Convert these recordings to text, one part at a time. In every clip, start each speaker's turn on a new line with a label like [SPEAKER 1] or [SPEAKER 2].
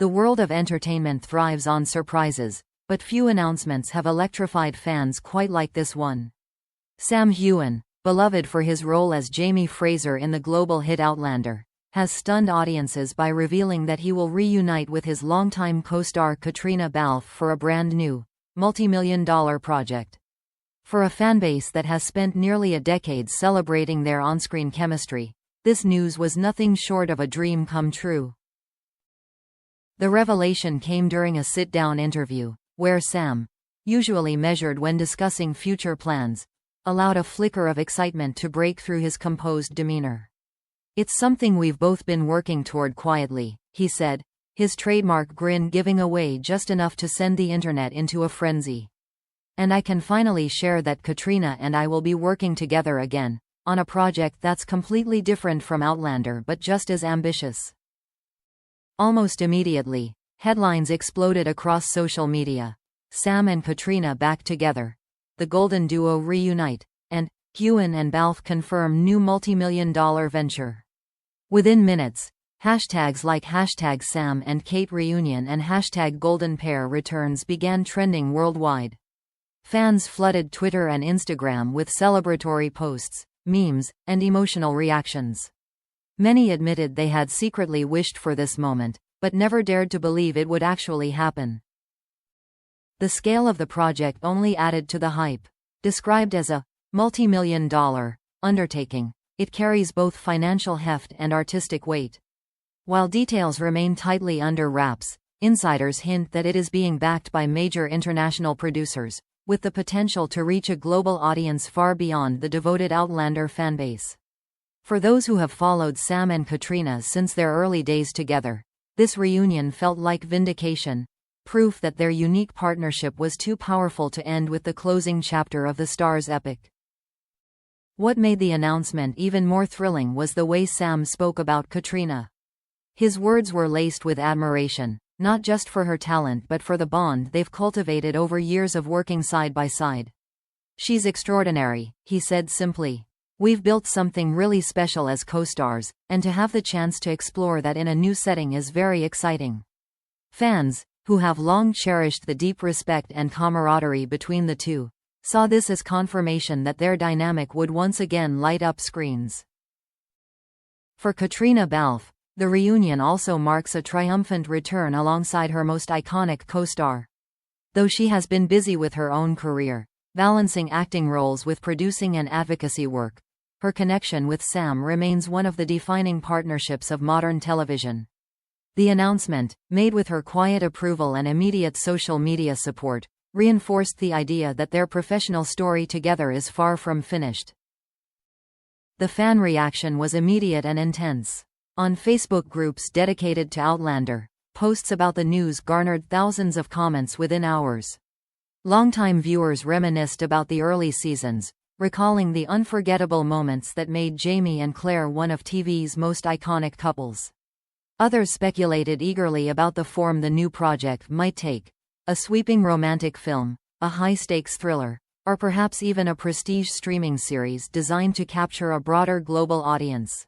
[SPEAKER 1] The world of entertainment thrives on surprises, but few announcements have electrified fans quite like this one. Sam Heughan, beloved for his role as Jamie Fraser in the global hit Outlander, has stunned audiences by revealing that he will reunite with his longtime co-star Caitríona Balfe for a brand new, multi-million-dollar project. For a fanbase that has spent nearly a decade celebrating their on-screen chemistry, this news was nothing short of a dream come true. The revelation came during a sit-down interview, where Sam, usually measured when discussing future plans, allowed a flicker of excitement to break through his composed demeanor. "It's something we've both been working toward quietly," he said, his trademark grin giving away just enough to send the internet into a frenzy. "And I can finally share that Caitríona and I will be working together again, on a project that's completely different from Outlander but just as ambitious." Almost immediately, headlines exploded across social media. Sam and Caitríona back together. The Golden Duo reunite. And Heughan and Balfe confirm new multi-million-dollar venture. Within minutes, hashtags like #Sam and Kate reunion and #Golden Pair returns began trending worldwide. Fans flooded Twitter and Instagram with celebratory posts, memes, and emotional reactions. Many admitted they had secretly wished for this moment, but never dared to believe it would actually happen. The scale of the project only added to the hype. Described as a multi-million-dollar undertaking, it carries both financial heft and artistic weight. While details remain tightly under wraps, insiders hint that it is being backed by major international producers, with the potential to reach a global audience far beyond the devoted Outlander fanbase. For those who have followed Sam and Caitríona since their early days together, this reunion felt like vindication, proof that their unique partnership was too powerful to end with the closing chapter of the star's epic. What made the announcement even more thrilling was the way Sam spoke about Caitríona. His words were laced with admiration, not just for her talent but for the bond they've cultivated over years of working side by side. "She's extraordinary," he said simply. "We've built something really special as co-stars, and to have the chance to explore that in a new setting is very exciting." Fans, who have long cherished the deep respect and camaraderie between the two, saw this as confirmation that their dynamic would once again light up screens. For Caitríona Balfe, the reunion also marks a triumphant return alongside her most iconic co-star. Though she has been busy with her own career, balancing acting roles with producing and advocacy work, her connection with Sam remains one of the defining partnerships of modern television. The announcement, made with her quiet approval and immediate social media support, reinforced the idea that their professional story together is far from finished. The fan reaction was immediate and intense. On Facebook groups dedicated to Outlander, posts about the news garnered thousands of comments within hours. Longtime viewers reminisced about the early seasons, recalling the unforgettable moments that made Jamie and Claire one of TV's most iconic couples. Others speculated eagerly about the form the new project might take: a sweeping romantic film, a high-stakes thriller, or perhaps even a prestige streaming series designed to capture a broader global audience.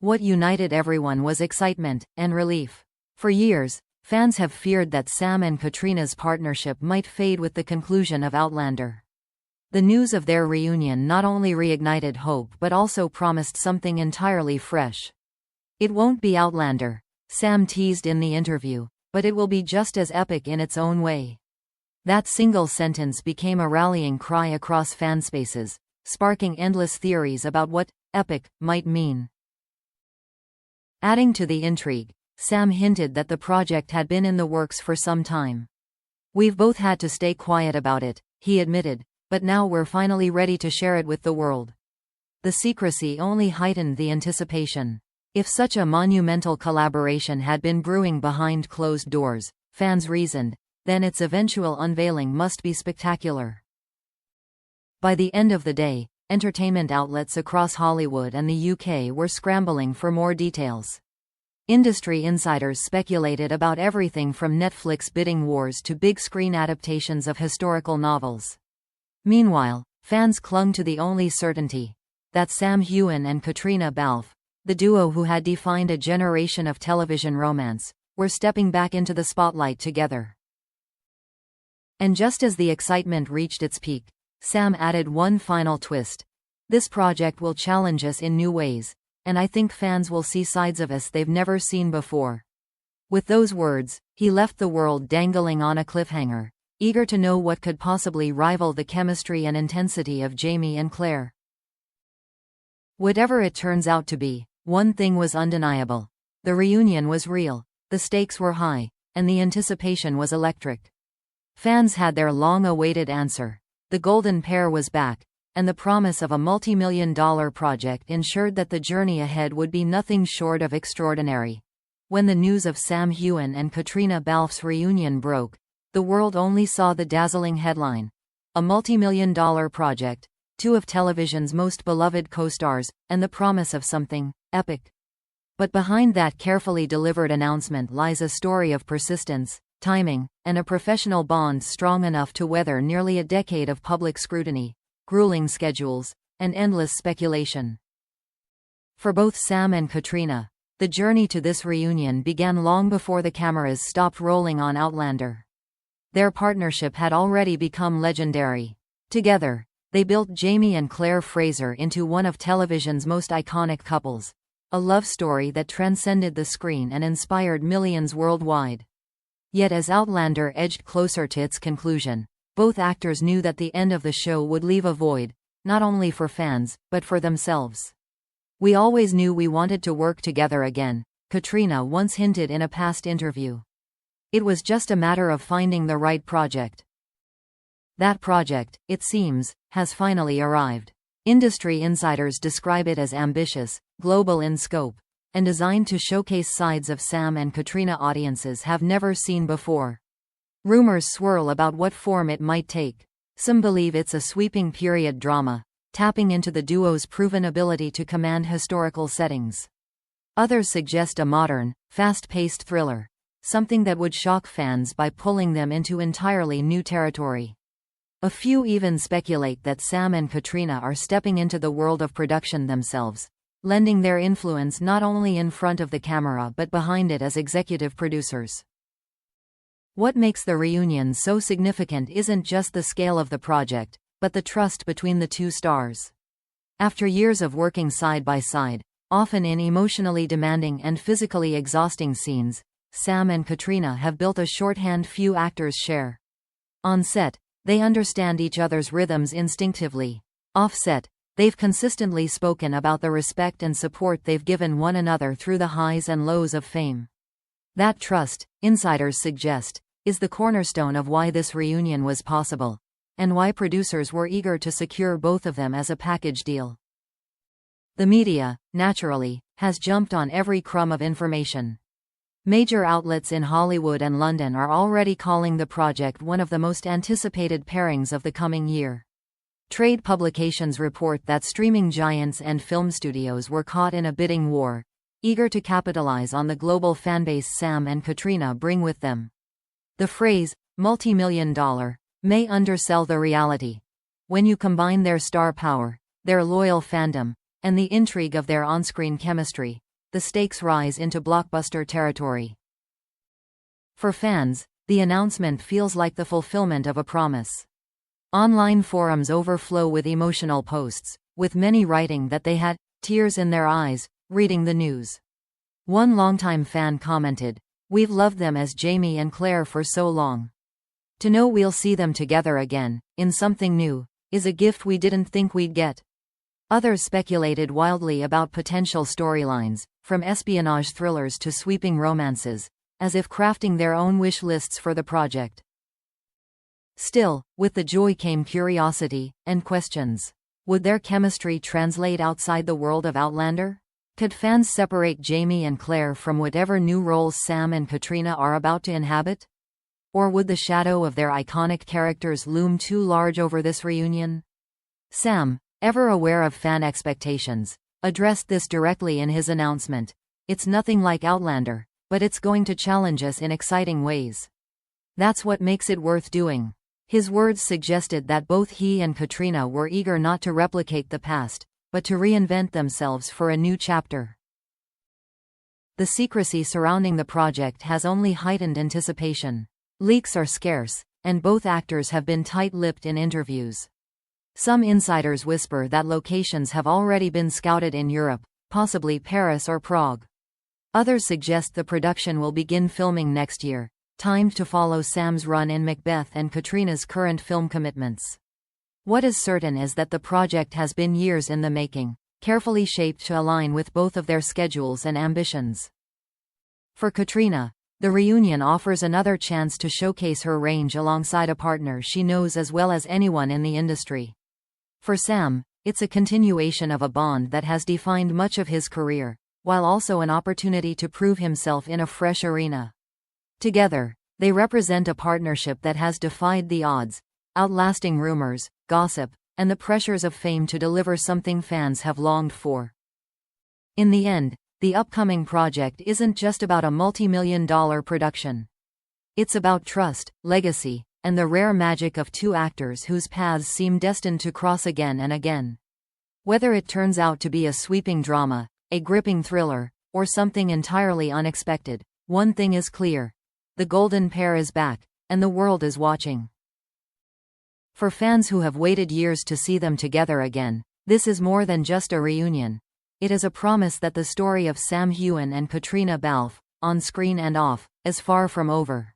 [SPEAKER 1] What united everyone was excitement and relief. For years, fans have feared that Sam and Caitríona's partnership might fade with the conclusion of Outlander. The news of their reunion not only reignited hope but also promised something entirely fresh. "It won't be Outlander," Sam teased in the interview, "but it will be just as epic in its own way." That single sentence became a rallying cry across fanspaces, sparking endless theories about what epic might mean. Adding to the intrigue, Sam hinted that the project had been in the works for some time. "We've both had to stay quiet about it," he admitted, "but now we're finally ready to share it with the world." The secrecy only heightened the anticipation. If such a monumental collaboration had been brewing behind closed doors, fans reasoned, then its eventual unveiling must be spectacular. By the end of the day, entertainment outlets across Hollywood and the UK were scrambling for more details. Industry insiders speculated about everything from Netflix bidding wars to big-screen adaptations of historical novels. Meanwhile, fans clung to the only certainty: that Sam Heughan and Caitríona Balfe, The duo who had defined a generation of television romance were stepping back into the spotlight together. And just as the excitement reached its peak, Sam added one final twist. This project will challenge us in new ways, and I think fans will see sides of us they've never seen before. With those words, he left the world dangling on a cliffhanger, eager to know what could possibly rival the chemistry and intensity of Jamie and Claire. Whatever it turns out to be, one thing was undeniable. The reunion was real, the stakes were high, and the anticipation was electric. Fans had their long-awaited answer. The golden pair was back, and the promise of a multi-million-dollar project ensured that the journey ahead would be nothing short of extraordinary. When the news of Sam Heughan and Caitríona Balfe's reunion broke, the world only saw the dazzling headline: a multi-million-dollar project, two of television's most beloved co-stars, and the promise of something epic. But behind that carefully delivered announcement lies a story of persistence, timing, and a professional bond strong enough to weather nearly a decade of public scrutiny, grueling schedules, and endless speculation. For both Sam and Caitríona, the journey to this reunion began long before the cameras stopped rolling on Outlander. Their partnership had already become legendary. Together, they built Jamie and Claire Fraser into one of television's most iconic couples, a love story that transcended the screen and inspired millions worldwide. Yet as Outlander edged closer to its conclusion, both actors knew that the end of the show would leave a void, not only for fans, but for themselves. "We always knew we wanted to work together again," Caitríona once hinted in a past interview. "It was just a matter of finding the right project." That project, it seems, has finally arrived. Industry insiders describe it as ambitious, global in scope, and designed to showcase sides of Sam and Caitríona audiences have never seen before. Rumors swirl about what form it might take. Some believe it's a sweeping period drama, tapping into the duo's proven ability to command historical settings. Others suggest a modern, fast-paced thriller, something that would shock fans by pulling them into entirely new territory. A few even speculate that Sam and Caitríona are stepping into the world of production themselves, lending their influence not only in front of the camera but behind it as executive producers. What makes the reunion so significant isn't just the scale of the project, but the trust between the two stars. After years of working side by side, often in emotionally demanding and physically exhausting scenes, Sam and Caitríona have built a shorthand few actors share. On set, they understand each other's rhythms instinctively. Off set, they've consistently spoken about the respect and support they've given one another through the highs and lows of fame. That trust, insiders suggest, is the cornerstone of why this reunion was possible, and why producers were eager to secure both of them as a package deal. The media, naturally, has jumped on every crumb of information. Major outlets in Hollywood and London are already calling the project one of the most anticipated pairings of the coming year. Trade publications report that streaming giants and film studios were caught in a bidding war, eager to capitalize on the global fanbase Sam and Caitríona bring with them. The phrase, multi-million-dollar, may undersell the reality. When you combine their star power, their loyal fandom, and the intrigue of their on-screen chemistry, the stakes rise into blockbuster territory. For fans, the announcement feels like the fulfillment of a promise. Online forums overflow with emotional posts, with many writing that they had tears in their eyes reading the news. One longtime fan commented, "We've loved them as Jamie and Claire for so long. To know we'll see them together again, in something new, is a gift we didn't think we'd get." Others speculated wildly about potential storylines, from espionage thrillers to sweeping romances, as if crafting their own wish lists for the project. Still, with the joy came curiosity and questions. Would their chemistry translate outside the world of Outlander? Could fans separate Jamie and Claire from whatever new roles Sam and Caitríona are about to inhabit? Or would the shadow of their iconic characters loom too large over this reunion? Sam, ever aware of fan expectations, addressed this directly in his announcement. "It's nothing like Outlander, but it's going to challenge us in exciting ways. That's what makes it worth doing." His words suggested that both he and Caitríona were eager not to replicate the past, but to reinvent themselves for a new chapter. The secrecy surrounding the project has only heightened anticipation. Leaks are scarce, and both actors have been tight-lipped in interviews. Some insiders whisper that locations have already been scouted in Europe, possibly Paris or Prague. Others suggest the production will begin filming next year, timed to follow Sam's run in Macbeth and Caitríona's current film commitments. What is certain is that the project has been years in the making, carefully shaped to align with both of their schedules and ambitions. For Caitríona, the reunion offers another chance to showcase her range alongside a partner she knows as well as anyone in the industry. For Sam, it's a continuation of a bond that has defined much of his career, while also an opportunity to prove himself in a fresh arena. Together, they represent a partnership that has defied the odds, outlasting rumors, gossip, and the pressures of fame to deliver something fans have longed for. In the end, the upcoming project isn't just about a multi-million-dollar production. It's about trust, legacy, and the rare magic of two actors whose paths seem destined to cross again and again. Whether it turns out to be a sweeping drama, a gripping thriller, or something entirely unexpected, one thing is clear: the golden pair is back, and the world is watching. For fans who have waited years to see them together again, this is more than just a reunion. It is a promise that the story of Sam Heughan and Caitríona Balfe, on screen and off, is far from over.